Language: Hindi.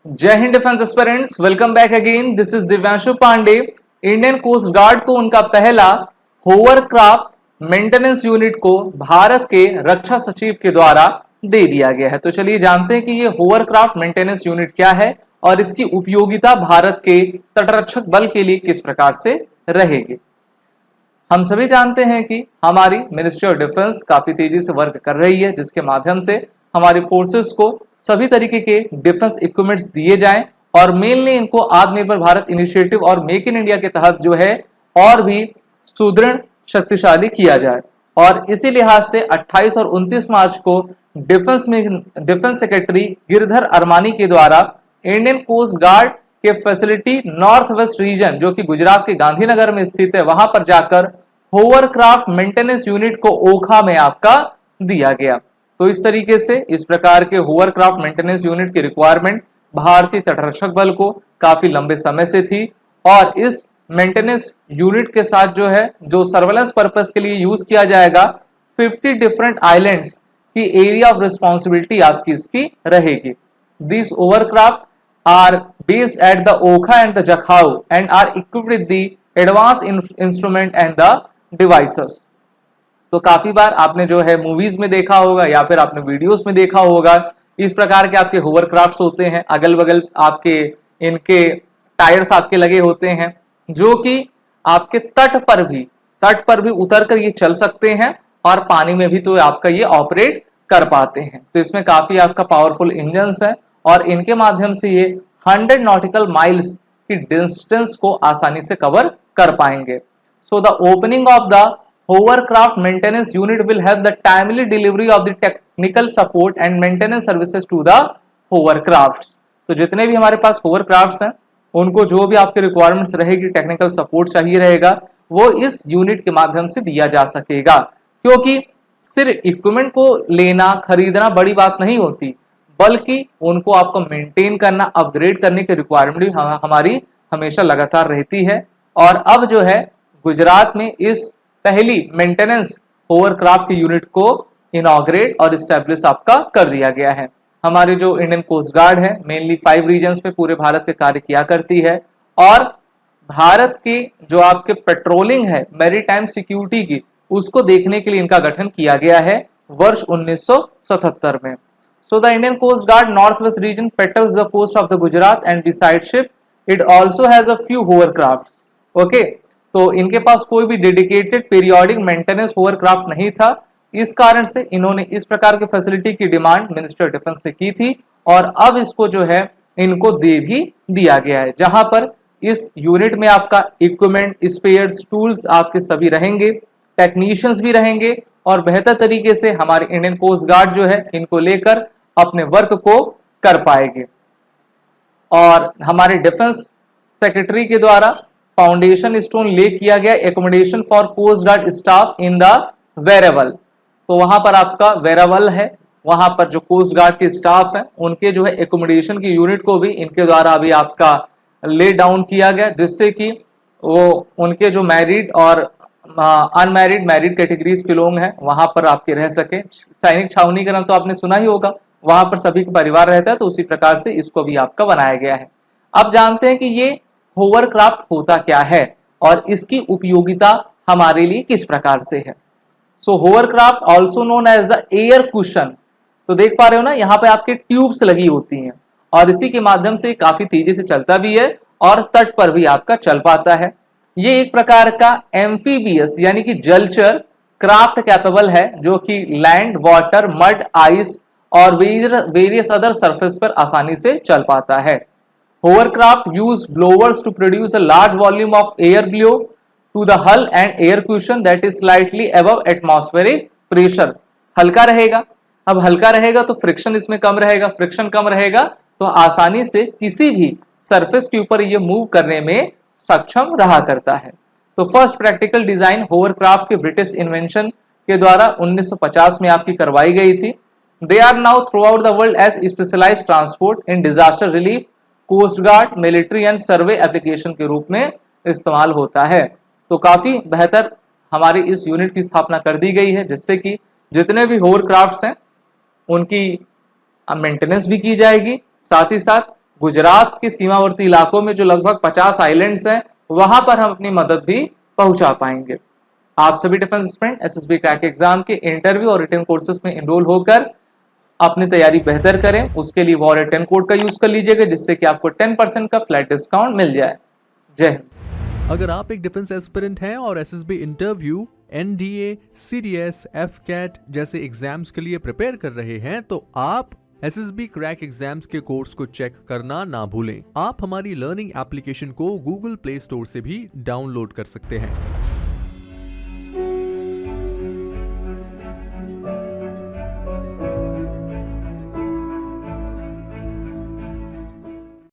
जय हिंद defence aspirants, welcome back again. This is Divyanshu Pandey. Indian Coast Guard को उनका पहला होवरक्राफ्ट मेंटेनेंस यूनिट को भारत के रक्षा सचिव के द्वारा दे दिया गया है। तो चलिए जानते हैं कि ये होवरक्राफ्ट मेंटेनेंस यूनिट क्या है और इसकी उपयोगिता भारत के तटरक्षक बल के लिए किस प्रकार से रहेगी। हम सभी जानते हैं कि हमारी मिनिस्ट्री ऑफ डिफेंस काफी तेजी से वर्क कर रही है, जिसके माध्यम से हमारी फोर्सेस को सभी तरीके के डिफेंस इक्विपमेंट्स दिए जाएं और मेनली इनको आत्मनिर्भर भारत इनिशिएटिव और मेक इन इंडिया के तहत जो है और भी सुदृढ़ शक्तिशाली किया जाए। और इसी लिहाज से 28 और 29 मार्च को डिफेंस सेक्रेटरी गिरधर अरमानी के द्वारा इंडियन कोस्ट गार्ड के फैसिलिटी नॉर्थ वेस्ट रीजन, जो कि गुजरात के गांधीनगर में स्थित है, वहां पर जाकर होवरक्राफ्ट मेंटेनेंस यूनिट को ओखा में आपका दिया गया। तो इस तरीके से इस प्रकार के होवरक्राफ्ट मेंटेनेंस यूनिट की रिक्वायरमेंट भारतीय तटरक्षक बल को काफी लंबे समय से थी और इस मेंटेनेंस यूनिट के साथ जो है जो सर्वेलेंस पर्पस के लिए यूज किया जाएगा 50 डिफरेंट आइलैंड्स की एरिया ऑफ रिस्पॉन्सिबिलिटी आपकी इसकी रहेगी। This hovercraft are based at the Okha and the Jakhau and are equipped with the advanced instrument and the devices। तो काफी बार आपने जो है मूवीज में देखा होगा या फिर आपने वीडियोस में देखा होगा, इस प्रकार के आपके होवरक्राफ्ट्स होते हैं, अगल बगल आपके इनके टायर्स आपके लगे होते हैं, जो कि आपके तट पर भी उतर कर ये चल सकते हैं और पानी में भी तो आपका ये ऑपरेट कर पाते हैं। तो इसमें काफी आपका पावरफुल इंजन्स है और इनके माध्यम से ये 100 नॉटिकल माइल्स की डिस्टेंस को आसानी से कवर कर पाएंगे। So the opening of the hovercraft maintenance unit will help the timely delivery of the technical support and maintenance services to the hovercrafts. तो जितने भी हमारे पास होवरक्राफ्ट्स हैं उनको जो भी आपकी रिक्वायरमेंट्स रहेगी, टेक्निकल सपोर्ट चाहिए रहेगा, वो इस यूनिट के माध्यम से दिया जा सकेगा। क्योंकि सिर्फ इक्विपमेंट को लेना खरीदना बड़ी बात नहीं होती, बल्कि उनको आपको मेंटेन करना, अपग्रेड करने की रिक्वायरमेंट भी हमारी हमेशा लगातार रहती है। और अब जो है गुजरात में इस पहली मेंटेनेंस होवरक्राफ्ट की यूनिट को इनॉग्रेट और इस्टेब्लिश आपका कर दिया गया है। हमारी जो इंडियन कोस्ट गार्ड है मेनली 5 रीजन्स में पूरे भारत के कार्य किया करती है और भारत की जो आपके पेट्रोलिंग है मैरीटाइम सिक्योरिटी की, उसको देखने के लिए इनका गठन किया गया है वर्ष 1977 में। So the Indian Coast Guard Northwest Region patrols the coast of the Gujarat and besides ship, it also has a few hovercrafts. Okay, तो इनके पास कोई भी डेडिकेटेड पीरियोडिक मेंटेनेंस होवरक्राफ्ट नहीं था, इस कारण से इन्होंने इस प्रकार की फैसिलिटी की डिमांड मिनिस्ट्री ऑफ डिफेंस से की थी और अब इसको जो है इनको दे भी दिया गया है, जहां पर इस यूनिट में आपका इक्विपमेंट, स्पेयर्स, टूल्स आपके सभी रहेंगे, टेक्नीशियंस भी रहेंगे और बेहतर तरीके से हमारे इंडियन कोस्ट गार्ड जो है इनको लेकर अपने वर्क को कर पाएंगे। और हमारे डिफेंस सेक्रेटरी के द्वारा फाउंडेशन स्टोन ले किया गया accommodation for coast guard staff in the Veraval. तो वहां पर आपका वेरेवल है, वहां पर जो कोस्ट गार्ड के स्टाफ है उनके जो है एकोमोडेशन की यूनिट को भी इनके द्वारा अभी आपका ले डाउन किया गया, जिससे कि वो उनके जो मैरिड और अनमैरिड मैरिड कैटेगरीज के लोग हैं वहां पर आपके रह सके। सैनिक छावनी का नाम तो आपने सुना ही होगा, वहां पर सभी का परिवार रहता है, तो उसी प्रकार से इसको भी आपका बनाया गया है। अब जानते हैं कि ये होवरक्राफ्ट होता क्या है और इसकी उपयोगिता हमारे लिए किस प्रकार से है। So hovercraft also known as the air cushion. तो देख पा रहे हो ना, यहाँ पे आपके ट्यूब्स लगी होती हैं और इसी के माध्यम से काफी तेजी से चलता भी है और तट पर भी आपका चल पाता है। ये एक प्रकार का एम्फीबियस यानी कि जलचर क्राफ्ट कैपेबल है, जो कि लैंड, वाटर, मड, आइस और वेरियस अदर सरफेस पर आसानी से चल पाता है। Hovercraft use blowers to produce a large volume of air blow to the hull and air cushion that is slightly above atmospheric pressure. हल्का रहेगा, अब हल्का रहेगा तो फ्रिक्शन इसमें कम रहेगा, फ्रिक्शन कम रहेगा तो आसानी से किसी भी सरफेस के ऊपर ये मूव करने में सक्षम रहा करता है। तो फर्स्ट प्रैक्टिकल डिजाइन होवरक्राफ्ट के ब्रिटिश इन्वेंशन के द्वारा 1950 में आपकी करवाई गई थी। They are now throughout the world as specialized transport in disaster relief, coast guard, military and survey application के रूप में इस्तेमाल होता है। तो काफी बेहतर हमारी इस यूनिट की स्थापना कर दी गई है, जिससे कि जितने भी होवरक्राफ्ट्स हैं उनकी मेंटेनेंस भी की जाएगी, साथ ही साथ गुजरात के सीमावर्ती इलाकों में जो लगभग 50 आइलैंड्स हैं, वहां पर हम अपनी मदद भी पहुंचा पाएंगे। आप सभी defence aspirant SSB crack exam के इंटरव्यू और रिटन कोर्सेज में इनरोल होकर अपनी तैयारी बेहतर करें। उसके लिए वॉरियर 10 कोड का यूज कर लीजिएगा, जिससे कि आपको 10% का फ्लैट डिस्काउंट मिल जाए। जय हिंद। अगर आप एक डिफेंस एस्पिरेंट हैं और SSB interview, NDA, CDS, AFCAT जैसे एग्जाम्स के लिए प्रिपेयर कर रहे हैं, तो आप एसएसबी क्रैक एग्जाम्स के कोर्स को चेक करना ना भूलें। आप हमारी लर्निंग एप्लीकेशन को गूगल प्ले स्टोर से भी डाउनलोड कर सकते हैं।